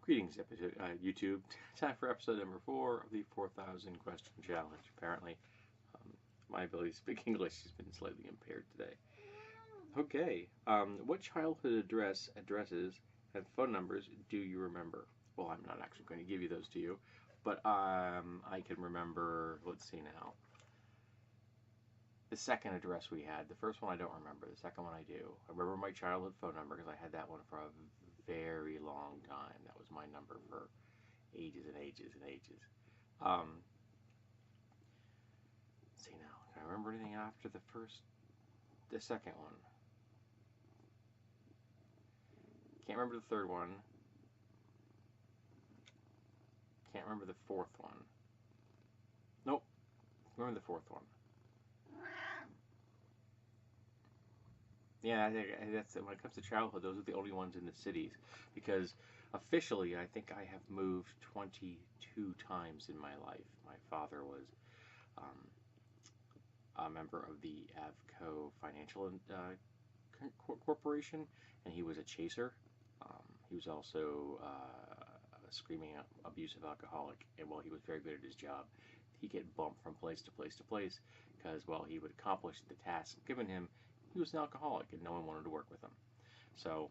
Greetings, YouTube. Time for episode number 4 of the 4,000 question challenge. Apparently, my ability to speak English has been slightly impaired today. Okay, what childhood addresses, and phone numbers do you remember? Well, I'm not actually going to give you those to you, but I can remember, let's see now, the second address we had. The first one I don't remember, the second one I do. I remember my childhood phone number because I had that one for a very long time. That was my number for ages and ages and ages. Let's see now, can I remember anything after the second one? Can't remember the third one. Can't remember the fourth one. Nope, remember the fourth one. Yeah, I think that's when it comes to childhood, those are the only ones in the cities, because officially I think I have moved 22 times in my life. My father was a member of the Avco Financial Corporation, and he was a chaser. He was also a screaming abusive alcoholic, and while he was very good at his job, he'd get bumped from place to place to place because while he would accomplish the task given him, he was an alcoholic and no one wanted to work with him. So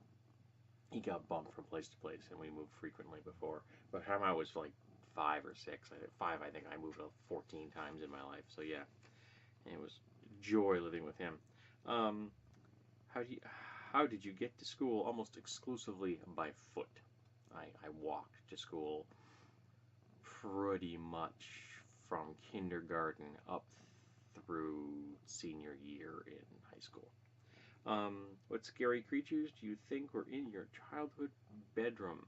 he got bumped from place to place, and we moved frequently before. By the time I was like 5 or 6, I think I moved 14 times in my life. So yeah, it was joy living with him. How did you get to school almost exclusively by foot? I walked to school pretty much from kindergarten up through senior year in high school. What scary creatures do you think were in your childhood bedroom?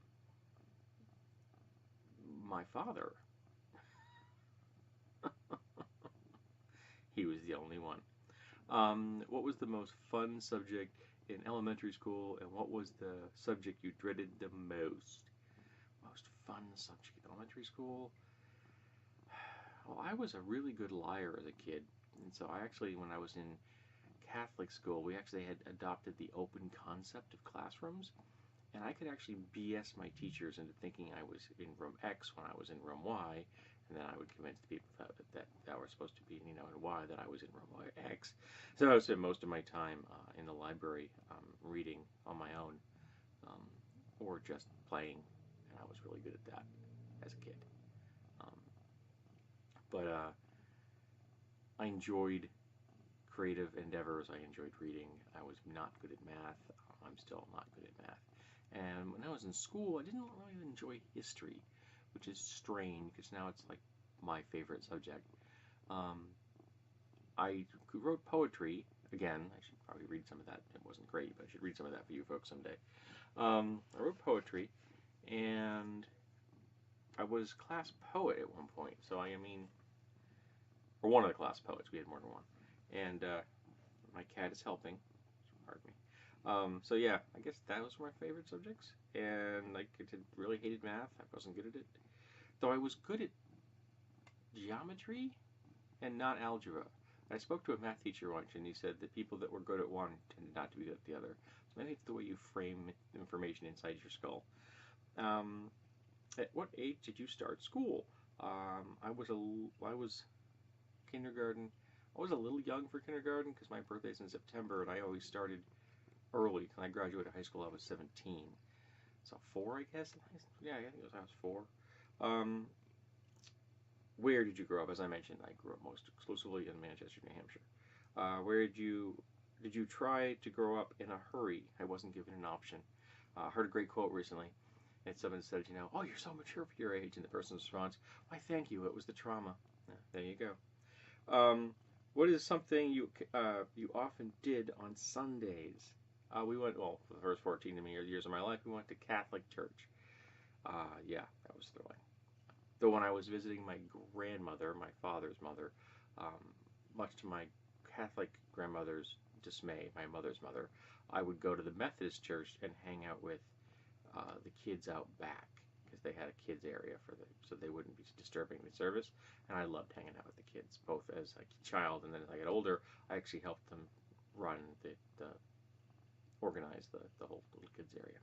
My father. He was the only one. What was the most fun subject in elementary school, and what was the subject you dreaded the most? Most fun subject in elementary school? Well, I was a really good liar as a kid, and so I actually, when I was in Catholic school, we actually had adopted the open concept of classrooms, and I could actually BS my teachers into thinking I was in room X when I was in room Y, and then I would convince the people that were supposed to be, in Y, that I was in room X. So I spent most of my time in the library reading on my own, or just playing, and I was really good at that as a kid. But I enjoyed creative endeavors. I enjoyed reading. I was not good at math. I'm still not good at math. And when I was in school, I didn't really enjoy history, which is strange because now it's like my favorite subject. I wrote poetry. Again, I should probably read some of that. It wasn't great, but I should read some of that for you folks someday. I wrote poetry, and I was class poet at one point. So or one of the class poets. We had more than one. And my cat is helping. Pardon me. So yeah, I guess that was my favorite subjects. And I really hated math. I wasn't good at it. Though I was good at geometry and not algebra. I spoke to a math teacher once, and he said that people that were good at one tended not to be good at the other. So maybe it's the way you frame information inside your skull. At what age did you start school? I was kindergarten. I was a little young for kindergarten because my birthday's in September, and I always started early. When I graduated high school, I was 17. So 4, I guess. Yeah, I think it was I was 4. Where did you grow up? As I mentioned, I grew up most exclusively in Manchester, New Hampshire. Where did you try to grow up in a hurry? I wasn't given an option. I heard a great quote recently. And someone said, oh, you're so mature for your age. And the person's response, why, thank you. It was the trauma. There you go. What is something you often did on Sundays? We went, for the first 14 years of my life, we went to Catholic church. Yeah, that was thrilling. Though when I was visiting my grandmother, my father's mother, much to my Catholic grandmother's dismay, my mother's mother, I would go to the Methodist church and hang out with the kids out back because they had a kids area so they wouldn't be disturbing the service. And I loved hanging out with the kids, both as a child and then as I got older. I actually helped them run organize the whole little kids area.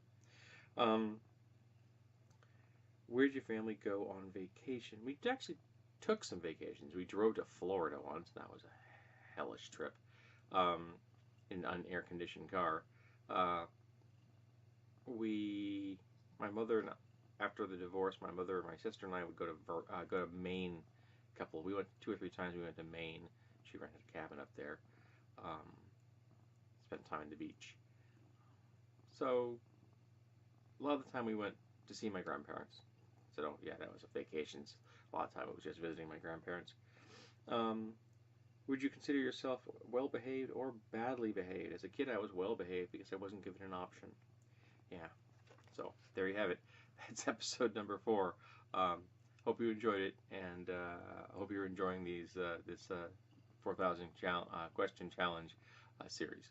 Where did your family go on vacation? We actually took some vacations. We drove to Florida once. That was a hellish trip in an air-conditioned car. Uh, my mother and after the divorce, my mother and my sister and I would go to Maine. We went 2 or 3 times. We went to Maine. She rented a cabin up there. Um, Spent time at the beach. So a lot of the time we went to see my grandparents. So yeah, that was vacations. A lot of time it was just visiting my grandparents. Um, would you consider yourself well behaved or badly behaved? As a kid, I was well behaved because I wasn't given an option. Yeah. So there you have it. That's episode number 4. Um, hope you enjoyed it, and I hope you're enjoying this 4,000 question challenge series.